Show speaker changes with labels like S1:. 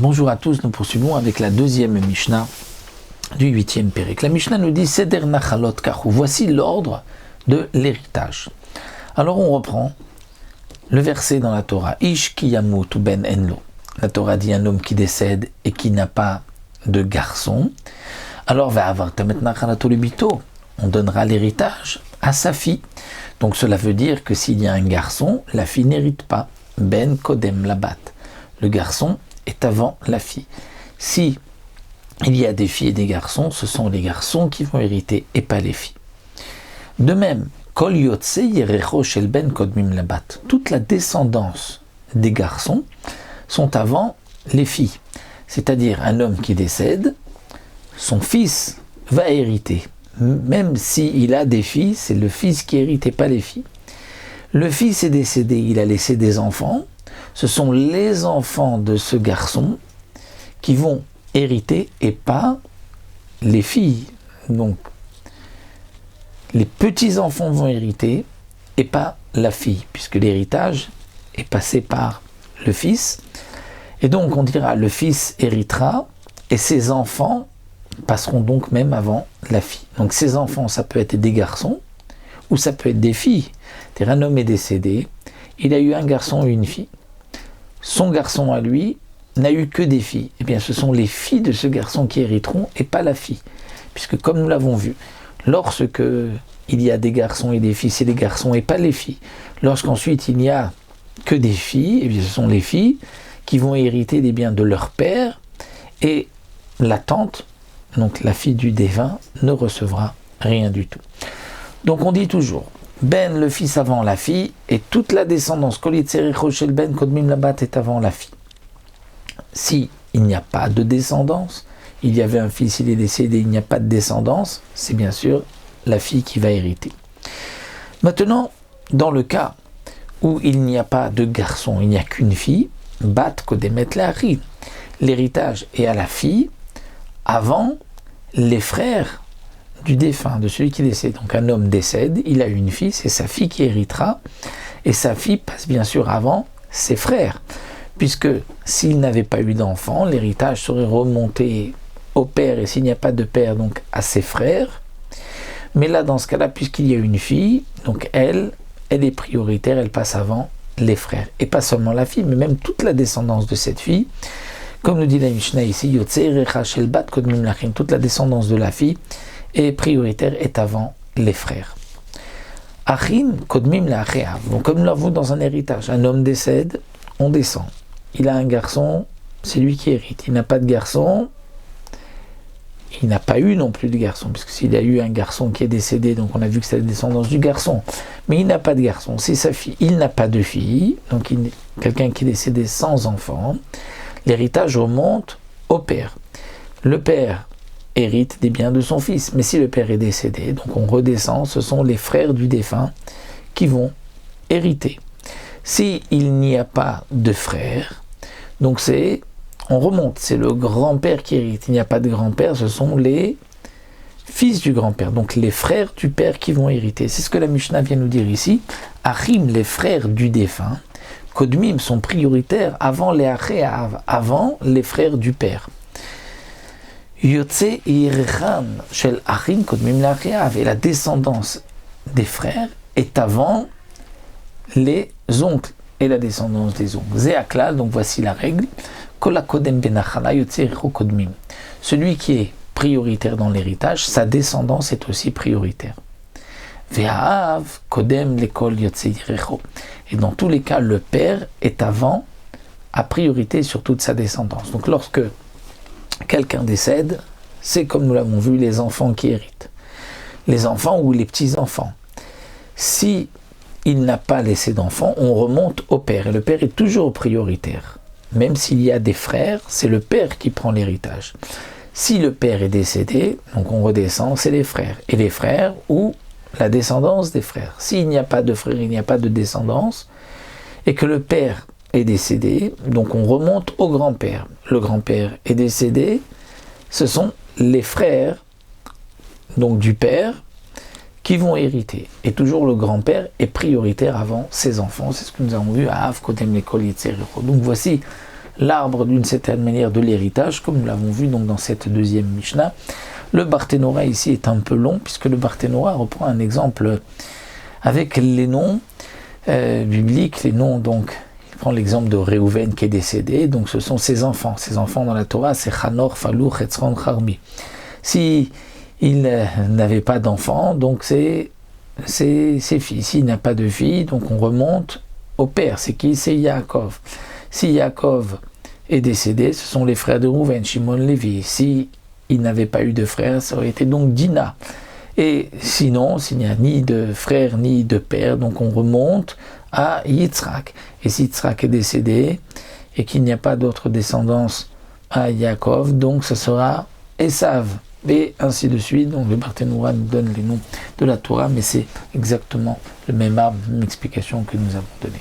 S1: Bonjour à tous, nous poursuivons avec la deuxième Mishnah du 8e Pérek. La Mishnah nous dit Seder Nachalot Kachu. Voici l'ordre de l'héritage. Alors on reprend le verset dans la Torah. Ish ki yamut ben enlo. La Torah dit un homme qui décède et qui n'a pas de garçon. Alors va avoir tamet nachalato libito. On donnera l'héritage à sa fille. Donc cela veut dire que s'il y a un garçon, la fille n'hérite pas. Ben kodem labat. Le garçon est avant la fille. Si il y a des filles et des garçons, ce sont les garçons qui vont hériter et pas les filles. De même, kol yotse yerecho shel ben kodmim labat. Toute la descendance des garçons sont avant les filles. C'est-à-dire un homme qui décède, son fils va hériter. Même s'il a des filles, c'est le fils qui hérite et pas les filles. Le fils est décédé, il a laissé des enfants. Ce sont les enfants de ce garçon qui vont hériter et pas les filles. Donc, les petits-enfants vont hériter et pas la fille, puisque l'héritage est passé par le fils. Et donc, on dira, le fils héritera et ses enfants passeront donc même avant la fille. Donc, ses enfants, ça peut être des garçons ou ça peut être des filles. C'est-à-dire, un homme est décédé, il a eu un garçon et une fille. Son garçon à lui n'a eu que des filles. Eh bien, ce sont les filles de ce garçon qui hériteront et pas la fille. Puisque comme nous l'avons vu, lorsque il y a des garçons et des filles, c'est les garçons et pas les filles. Lorsqu'ensuite il n'y a que des filles, eh bien, ce sont les filles qui vont hériter des biens de leur père et la tante, donc la fille du défunt, ne recevra rien du tout. Donc on dit toujours, Ben, le fils avant la fille, et toute la descendance, Ben, Kodmim Labat est avant la fille. Si il n'y a pas de descendance, il y avait un fils, il est décédé, il n'y a pas de descendance, c'est bien sûr la fille qui va hériter. Maintenant, dans le cas où il n'y a pas de garçon, il n'y a qu'une fille, Bat Kodemet Lahari, l'héritage est à la fille avant les frères du défunt, de celui qui décède. Donc un homme décède, il a une fille, c'est sa fille qui héritera, et sa fille passe bien sûr avant ses frères, puisque s'il n'avait pas eu d'enfant, l'héritage serait remonté au père, et s'il n'y a pas de père, donc à ses frères. Mais là, dans ce cas-là, puisqu'il y a une fille, donc elle est prioritaire, elle passe avant les frères. Et pas seulement la fille, mais même toute la descendance de cette fille. Comme nous dit la Mishnah ici, toute la descendance de la fille est prioritaire, est avant les frères. Achin kodmim la'acheav. Donc comme nous l'avons dans un héritage, un homme décède, on descend. Il a un garçon, c'est lui qui hérite. Il n'a pas de garçon, il n'a pas eu non plus de garçon, puisque s'il a eu un garçon qui est décédé, donc on a vu que c'est la descendance du garçon, mais il n'a pas de garçon, c'est sa fille. Il n'a pas de fille, donc quelqu'un qui est décédé sans enfant. L'héritage remonte au père. Le père hérite des biens de son fils, mais si le père est décédé, donc on redescend, ce sont les frères du défunt qui vont hériter. Si il n'y a pas de frère, donc on remonte, c'est le grand-père qui hérite. Il n'y a pas de grand-père, ce sont les fils du grand-père, donc les frères du père qui vont hériter. C'est ce que la Mishnah vient nous dire ici. Achim, les frères du défunt, Kodmim sont prioritaires avant les Acheav, avant les frères du père. Yotse Yerechan shel Achim Kodmim l'Acheav, et la descendance des frères est avant les oncles et la descendance des oncles. Zéaklal, donc voici la règle. Kola Kodem benachala Yotse Yerecho Kodmim. Celui qui est prioritaire dans l'héritage, sa descendance est aussi prioritaire. Ve'aav Kodem lekol Yotse Yerecho. Et dans tous les cas, le père est avant, à priorité sur toute sa descendance. Donc lorsque quelqu'un décède, c'est comme nous l'avons vu, les enfants qui héritent. Les enfants ou les petits-enfants. Si il n'a pas laissé d'enfants, on remonte au père. Et le père est toujours prioritaire. Même s'il y a des frères, c'est le père qui prend l'héritage. Si le père est décédé, donc on redescend, c'est les frères. Et les frères ou la descendance des frères. S'il n'y a pas de frères, il n'y a pas de descendance, et que le père est décédé, donc on remonte au grand-père. Le grand-père est décédé, ce sont les frères donc du père qui vont hériter. Et toujours le grand-père est prioritaire avant ses enfants. C'est ce que nous avons vu à Av Kotem Lekol Yetzer Yerecho. Donc voici l'arbre d'une certaine manière de l'héritage, comme nous l'avons vu donc dans cette deuxième Mishnah. Le Barthénora ici est un peu long, puisque le Barthénora reprend un exemple avec les noms bibliques, les noms donc, il prend l'exemple de Réhouven qui est décédé, donc ce sont ses enfants dans la Torah, c'est Chanor, Falou, Hetzron, Charmi. Si il n'avait pas d'enfants, donc c'est ses fils. S'il n'a pas de filles, donc on remonte au père, c'est qui? C'est Yaakov. Si Yaakov est décédé, ce sont les frères de Réhouven, Shimon, Lévi. Si il n'avait pas eu de frères, ça aurait été donc Dina. Et sinon, s'il n'y a ni de frère ni de père, donc on remonte à Yitzhak. Et si Yitzhak est décédé et qu'il n'y a pas d'autre descendance à Yaakov, donc ce sera Esav. Et ainsi de suite. Donc le Barthénora nous donne les noms de la Torah, mais c'est exactement le même arbre, la même explication que nous avons donnée.